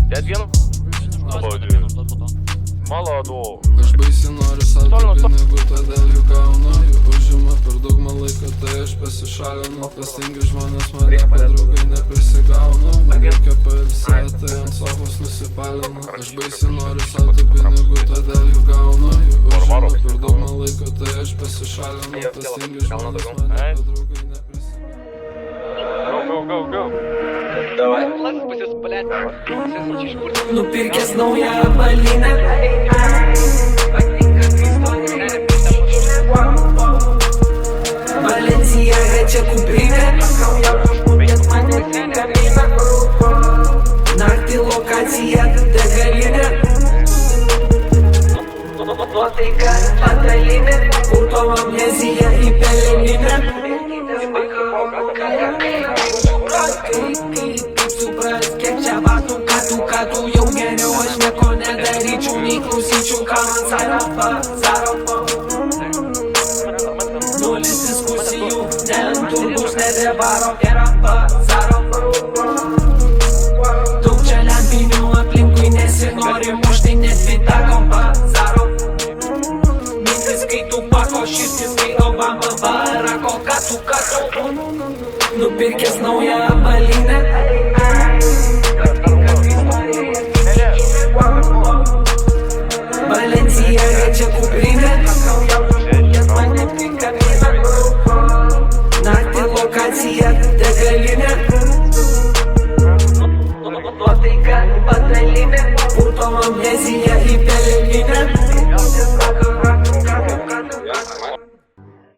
5 dienų? Malonu. Aš baisiai noriu savo pinigų, todėl jų gaunu. Jų užima per daug man laiko, tai aš pasišalinu. Klastingi žmonės mane draugai neprisigaunu. Man reikia pailsėti, ant sofos nusipalinu. Aš baisiai noriu savo pinigų, todėl jų gaunu. Jų užima per daug man laiko, tai aš pasišalinu. Klastingi žmonės mane draugai neprisigaunu. Go. Давай. Nupirkęs naują avalynę. Balenciaga čia kuprinė. Naktį lokacija degalinė. Nuotaika patalinė. Purto amnezija į peleninę. Kaip suprast, kiek čia batų, katų jau geriau aš nieko nedaryčiau, nei klausyčiau, ką man Zarofo. Nulis diskusijų, ne ant turgus, ne prie baro, yra Zarofo. Daug čia lempinių aplinkui nesinori muštai, net vita kompa Zarofo. Mintis skaitų pako, širdis skaito bamba, barako, katų. Nupirkęs naują avalynę. Balenciaga čia kuprinė.